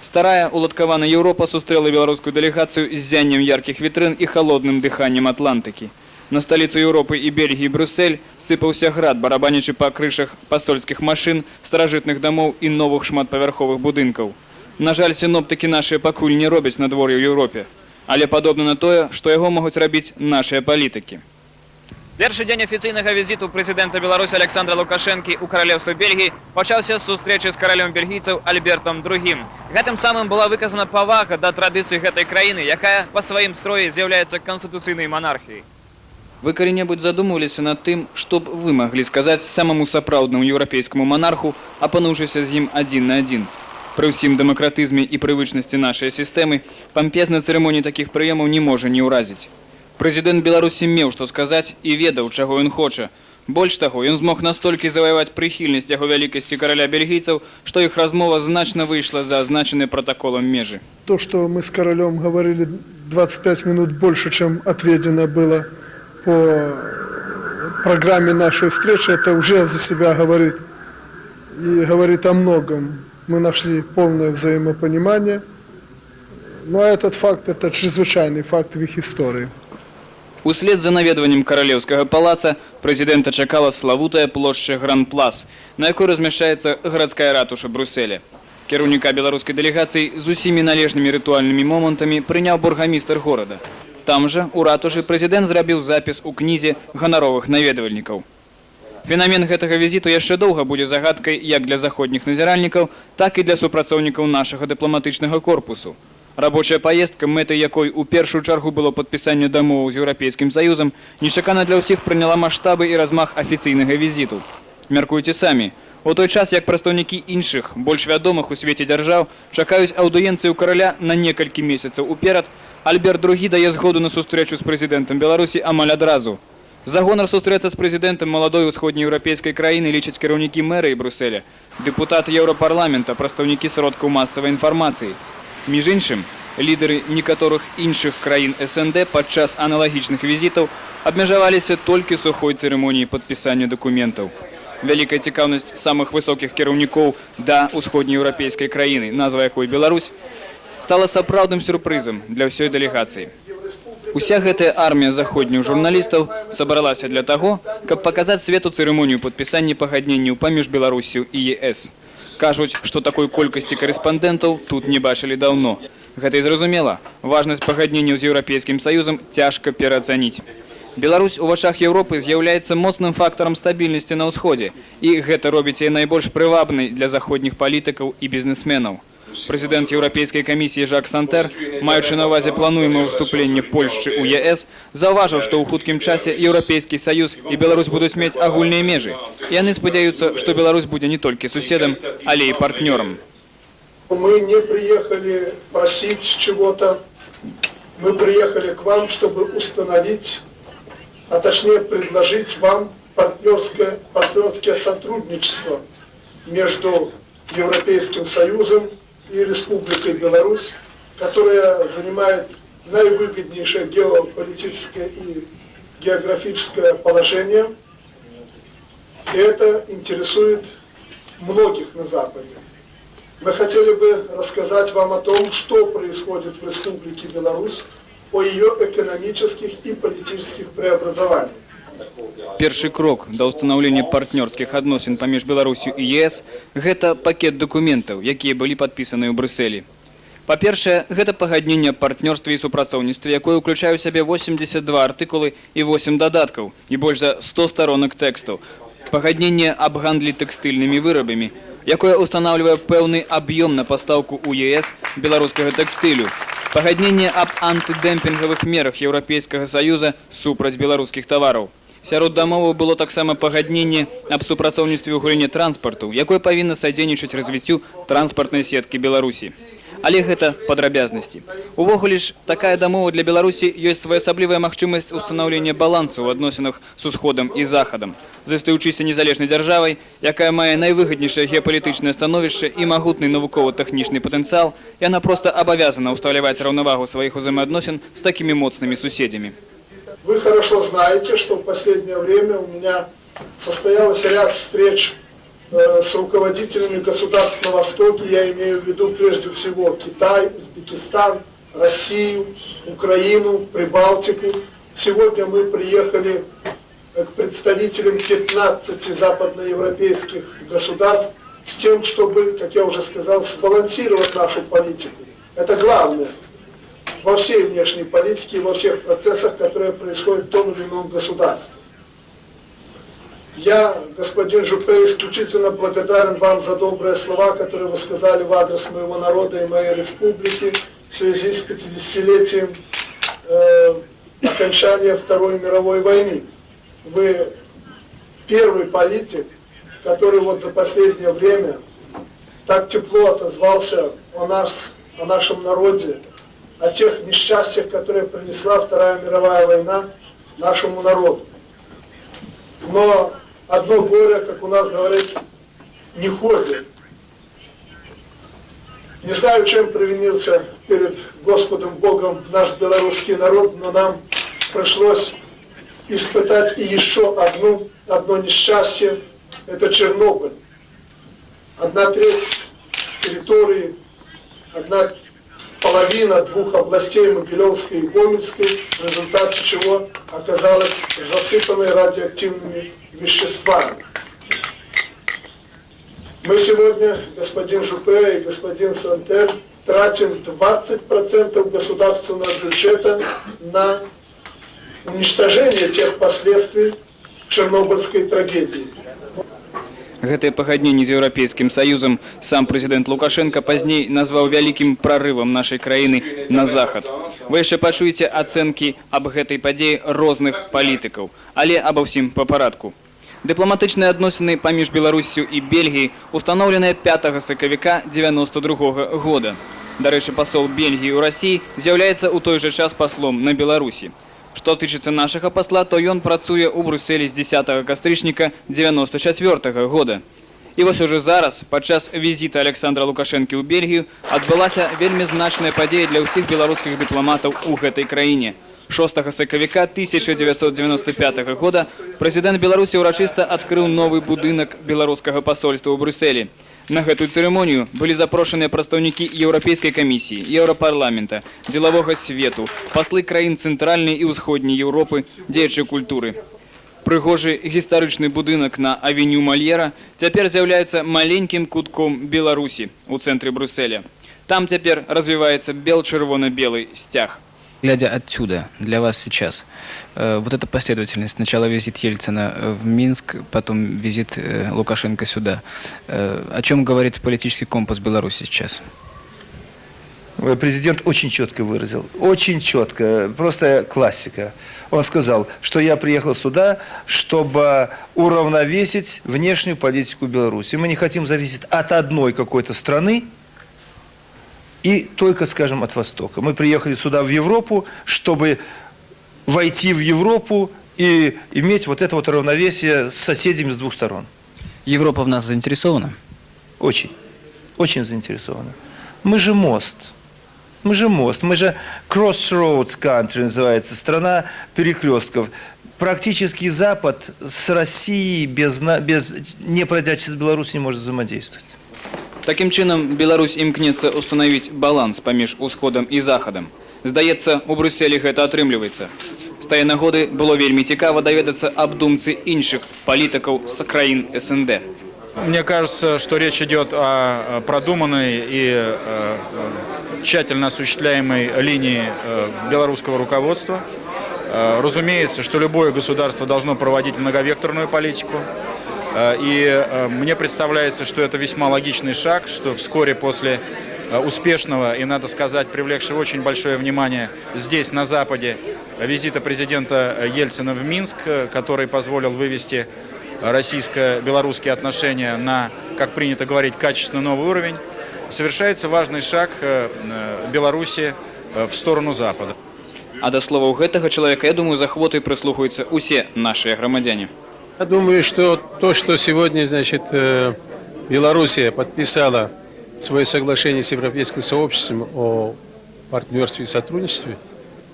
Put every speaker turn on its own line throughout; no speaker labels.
Старая уладкавана Европа сустрэла беларускую делегацию с зяннем ярких витрин и холодным дыханием Атлантики. На столицу Европы и Бельгии Брюссель сыпался град, барабанячы по крышах посольских машин, старажытных домов и новых шматпавярховых будынков. На жаль, синоптики наши пакуль не робяць надвор'е ў Европе, але падобна на тое, што яго могуць рабіць нашыя палітыкі. Першы дзень афіцыйнага візіту прэзідэнта Беларусі Александра Лукашэнкі ў каралеўстве Бельгіі пачаўся з сустрэчы з каралём бельгійцаў Альбертам II. Гэтым самым была выказана павага да традыцый гэтай краіны, якая па сваім строі з'яўляецца канстытуцыйнай манархіяй. Вы калі-небудзь задумваліся над тым, што б вы маглі сказаць самаму сапраўднаму еўрапейскаму монарху, апынуўшыся з ім адзін на адзін? Пры ўсім дэмакратызме і прывычнасці нашай сістэмы пампезна цырымоній такіх прыёмаў не можа не ўразіць. Прэзідэнт Беларусі меў што сказаць і ведаў, чаго ён хоча. Больш таго, ён змог настолькі заваяваць прыхільнасць яго вялікасці караля бельгійцаў, што іх размова значна выйшла за азначаныя протаколам межы.
То, что мы с королем говорили 25 минут больше, чем отведено было по программе нашей встречи, это уже за себя говорит и говорит о многом. Мы нашли полное взаимопонимание, но этот факт, это чрезвычайный факт в их истории.
Услед за наведваннем каралеўскага палаца прэзідэнта чакала славутая плошча Гран-Плас, на якой размяшчаецца гарадская ратуша Брюсселя. Кіраўніка беларускай дэлегацыі з усімі належнымі рытуальнымі момантамі прыняў бургамістр горада. Там жа, у ратушы, прэзідэнт зрабіў запіс у кнізе ганаровых наведвальнікаў. Фенамен гэтага візіту яшчэ доўга будзе загадкай як для заходніх назіральнікаў, так і для супрацоўнікаў нашага дыпламатычнага корпусу. Рабочая паездка, мэтай якой у першую чаргу было падпісанне дамоваў з Еўрапейскім Саюзам, нечакана для ўсіх прыняла маштабы і размах афіцыйнага візіту. Мяркуйце самі, у той час, як прадстаўнікі іншых, больш вядомых у свеце дзяржаў, чакаюць аўдыенцыю караля на некалькі месяцаў уперад, Альберт II дае згоду на сустрэчу з прэзідэнтам Беларусі амаль адразу. За гонар сустрэцца з прэзідэнтам маладой усходнееўрапейскай краіны лічаць кіраўнікі мэрыі Брюсселя, дэпутаты Еўрапарламента, прадстаўнікі сродкаў масавай інфармацыі. Між іншым, лідары некаторых іншых краін СНД падчас аналагічных візітаў абмежаваліся толькі сухой цырымоніяй падпісання дакументаў. Вялікая цікаўнасць самых высокіх кіраўнікоў да усходнееўрапейскай краіны, назва якой Беларусь, стала сапраўдным сюрпрызам для ўсёй дэлегацыі. Уся гэтая армія заходніх журналістаў сабралася для таго, каб паказаць свету цырымонію падпісання пагадненняў паміж Беларусю і ЕС. Кажуць, што такой колькасці карэспандэнтаў тут не бачылі даўно. Гэта і зразумела, важнасць пагадненняў з Еўрапейскім Саюзам цяжка пераацаніць. Беларусь у вачах Еўропы з'яўляецца моцным фактарам стабільнасці на ўсходзе, і гэта робіць яе найбольш прывабнай для заходніх палітыкаў і бізнесменаў. Прэзідэнт Еўрапейскай камісіі Жак Сантэр, маючы на ўвазе плануемае ўступленне Польшчы ў ЕС, заўважыў, што ў хуткім часе Еўрапейскі Саюз і Беларусь будуць мець агульныя межы. Яны спадзяюцца, што Беларусь будзе не толькі суседам, але і партнёрам.
Мы не приехали просить чего-то, мы приехали к вам, чтобы установить, а точнее предложить вам партнерское сотрудничество между Европейским Союзом и Республикой Беларусь, которая занимает наивыгоднейшее геополитическое и географическое положение. И это интересует многих на Западе. Мы хотели бы рассказать вам о том, что происходит в Республике Беларусь, о ее экономических и политических преобразованиях.
Першы крок да ўстанаўлення партнёрскіх адносін паміж Беларусю і ЕС – гэта пакет дакументаў, якія былі падпісаны ў Брюсселі. Па-першае, гэта пагадненне аб партнёрстве і супрацоўніцтве, якое ўключае ў сябе 82 артыкулы і 8 дадаткаў і больш за 100 старонак тэкстаў. Пагадненне аб гандлі тэкстыльнымі вырабамі, якое ўстанаўлівае пэўны аб'ём на пастаўку ў ЕС беларускага тэкстылю. Пагадненне аб антыдэмпінгавых мерах Еўрапейскага Саюза супраць беларускіх тавараў. Сярод дамоваў было таксама пагадненне аб супрацоўніцтве ў галіне транспарту, якое павінна садзейнічаць развіццю транспартнай сеткі Беларусі. Але гэта падрабязнасці. Увогуле ж, такая дамова для Беларусі ёсць своеасаблівая магчымасць устанаўлення балансу ў адносінах з усходам і захадам. Застаючыся незалежнай дзяржавай, якая мае найвыгаднейшае геапалітычнае становішча і магутны навукова-тэхнічны патэнцыял, яна проста абавязана ўсталяваць раўнавагу сваіх узаемаадносін з такімі моцнымі суседзямі.
Вы хорошо знаете, что в последнее время у меня состоялось ряд встреч с руководителями государств на Востоке, я имею в виду прежде всего Китай, Узбекистан, Россию, Украину, Прибалтику. Сегодня мы приехали к представителям 15 западноевропейских государств с тем, чтобы, как я уже сказал, сбалансировать нашу политику. Это главное во всей внешней политике и во всех процессах, которые происходят в том или ином государстве. Я, господин Жупе, исключительно благодарен вам за добрые слова, которые вы сказали в адрес моего народа и моей республики в связи с 50-летием окончания Второй мировой войны. Вы первый политик, который вот за последнее время так тепло отозвался о нашем народе, о тех несчастьях, которые принесла Вторая мировая война нашему народу. Но одно горе, как у нас говорят, не ходит. Не знаю, чем провинился перед Господом Богом наш белорусский народ, но нам пришлось испытать и еще одно несчастье. Это Чернобыль. 1/3 территории, 1/2 двух областей, Могилевской и Гомельской, в результате чего оказалась засыпанной радиоактивными веществами. Мы сегодня, господин Жупе и господин Сантер, тратим 20% государственного бюджета на уничтожение тех последствий Чернобыльской трагедии.
Гэтае пагадненне з Еўрапейскім Саюзам сам прэзідэнт Лукашенко пазней назваў вялікім прарывам нашай краіны на захад. Вы яшчэ пачуеце ацэнкі аб гэтай падзеі розных палітыкаў, але або ўсім па парадку. Дыпламатычныя адносіны паміж Беларуссю і Бельгіяй устаноўленыя 5 сакавіка 92 года. Дарэчы, пасол Бельгіі ў Расіі з'яўляецца ў той жа час паслом на Беларусі. Што тычыцца нашага пасла, то ён працуе ў Брусэлі з 10 кастрычніка 94 года. І вось ужо зараз, падчас візіта Александра Лукашэнкі ў Бельгію, адбылася вельмі значная падзея для ўсіх беларускіх дыпламатаў у гэтай краіне. 6 сакавіка 1995 года прэзідэнт Беларусі ўрачыста адкрыў новы будынак беларускага пасольства ў Брусэлі. На гэтую цырымонію былі запрошаныя прадстаўнікі Еўрапейскай камісіі, Еўрапарламента, дзелавога свету, паслы краін цэнтральнай і ўсходняй Еўропы, дзеячы культуры. Прыгожы гістарычны будынак на авеню Мальера цяпер з'яўляецца маленькім кутком Беларусі ў цэнтры Брусэля. Там цяпер развіваецца бел-чырвона-белый сцяг. Глядя отсюда, для вас сейчас, вот эта последовательность, сначала визит Ельцина в Минск, потом визит Лукашенко сюда. О чем говорит политический компас Беларуси сейчас?
Президент очень четко выразил, очень четко, просто классика. Он сказал, что я приехал сюда, чтобы уравновесить внешнюю политику Беларуси. Мы не хотим зависеть от одной какой-то страны, и только, скажем, от Востока. Мы приехали сюда, в Европу, чтобы войти в Европу и иметь вот это вот равновесие с соседями с двух сторон.
Европа в нас заинтересована?
Очень. Очень заинтересована. Мы же мост. Мы же мост. Мы же crossroads country называется. Страна перекрестков. Практически Запад с Россией, не пройдя через Беларусь, не может взаимодействовать.
Таким чынам, Беларусь імкнецца установіць баланс паміж усходам і захадам. Здаецца, у Брюсселі гэта атрымліваецца. З тае нагоды было вельмі цікава даведацца аб думцы іншых палітыкаў з краін СНД.
Мне кажется, что речь идет о продуманной и тщательно осуществляемой линии белорусского руководства. Разумеется, что любое государство должно проводить многовекторную политику. И мне представляется, что это весьма логичный шаг, что вскоре после успешного и, надо сказать, привлекшего очень большое внимание здесь, на Западе, визита президента Ельцина в Минск, который позволил вывести российско-белорусские отношения на, как принято говорить, качественно новый уровень, совершается важный шаг Беларуси в сторону Запада.
А до словаў гэтага чалавека, я думаю, з ахвотай прыслухаюцца усе нашыя грамадзяне.
Я думаю, что то, что сегодня, значит, Белоруссия подписала свое соглашение с Европейским сообществом о партнерстве и сотрудничестве,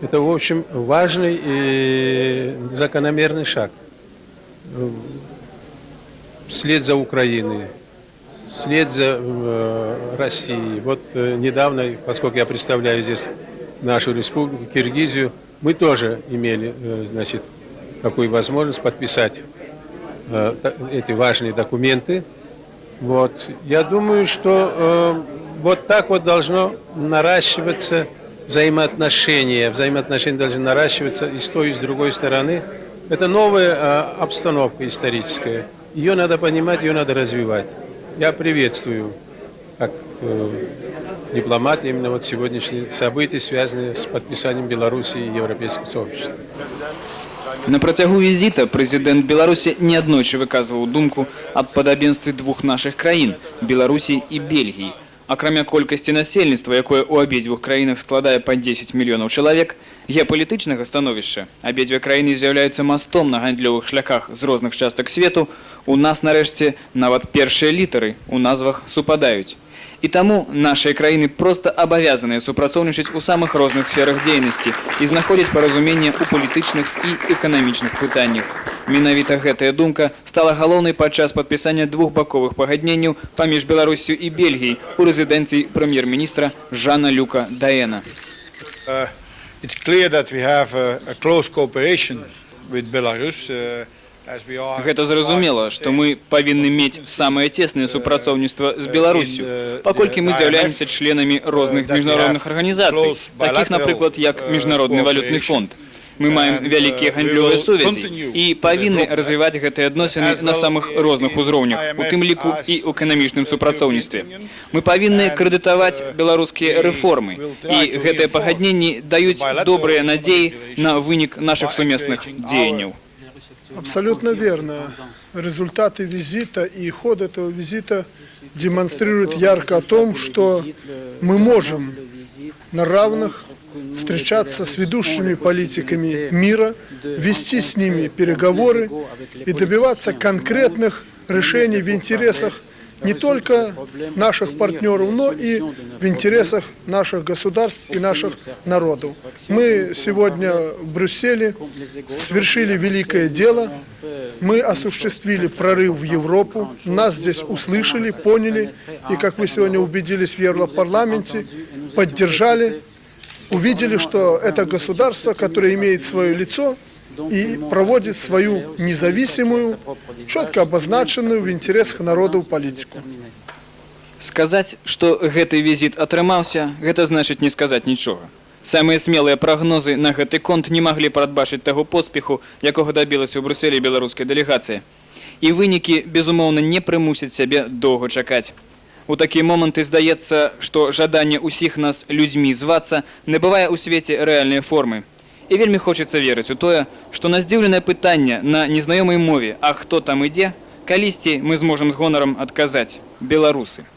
это, в общем, важный и закономерный шаг. вслед за Украиной, вслед за Россией. Вот недавно, поскольку я представляю здесь нашу республику, Киргизию, мы тоже имели, значит, такую возможность подписать эти важные документы. Вот. Я думаю, что вот так вот должно наращиваться взаимоотношения. Взаимоотношения должны наращиваться и с той, и с другой стороны. Это новая обстановка историческая. Ее надо понимать, ее надо развивать. Я приветствую, как дипломат, именно вот сегодняшние события, связанные с подписанием Беларуси и Европейского сообщества.
На працягу візіта прэзідэнт Беларусі неаднойчы выказваў думку аб падабенстве двух нашых краін – Беларусі і Бельгіі. Акрамя колькасці насельніцтва, якое ў абедзвюх краінах складае па 10 мільёнаў чалавек, геапалітычнага становішча абедзве краіны з'яўляюцца мастом на гандлёвых шляхах з розных частак свету, у нас нарэшце нават першыя літары ў назвах супадаюць. І таму нашыя краіны проста абавязаныя супрацоўнічаць у самых розных сферах дзейнасці і знаходзяць паразуменне ў палітычных і эканамічных пытаннях. Менавіта гэтая думка стала галоўнай падчас падпісання двухбаковых пагадненняў паміж Беларусю і Бельгіяй у рэзідэнцыі прэм'ер-міністра Жана-Люка Даэна.
It's clear that we have a close cooperation with Belarus.
Гэта зразумела, што мы павінны мець самае цеснае супрацоўніцтва з Беларусю, паколькі мы з'яўляемся членамі розных міжнародных арганізацый, такіх, напрыклад, як Міжнародны валютны фонд. Мы маем вялікія гандлёвыя сувязі і павінны развіваць гэтыя адносіны на самых розных узроўнях, у тым ліку і ў эканамічным супрацоўніцтве. Мы павінны крэдытаваць беларускія рэформы, і гэтыя пагадненні даюць добрыя надзеі на вынік нашых сумесных дзеянняў.
Абсолютно верно. Результаты визита и ход этого визита демонстрируют ярко о том, что мы можем на равных встречаться с ведущими политиками мира, вести с ними переговоры и добиваться конкретных решений в интересах не только наших партнеров, но и в интересах наших государств и наших народов. Мы сегодня в Брюсселе совершили великое дело. Мы осуществили прорыв в Европу. Нас здесь услышали, поняли. И, как вы сегодня убедились в Европарламенте, поддержали, увидели, что это государство, которое имеет свое лицо и проводит свою независимую, четко обозначенную в интересах народов политику.
Сказаць, што гэты візіт атрымаўся, гэта значыць не сказаць нічога. Самыя смелыя прагнозы на гэты конт не маглі прадбачыць таго поспеху, якога дабілася ў Брюсселі беларуская дэлегацыя. І вынікі, безумоўна, не прымусяць сябе доўга чакаць. У такія моманты здаецца, што жаданне ўсіх нас людзьмі звацца набывае ў свеце рэальныя формы. І вельмі хочацца верыць у тое, што на здзіўленае пытанне на незнаёмай мове «А хто там ідзе?», калісьці мы зможам з гонарам адказаць «Беларусы».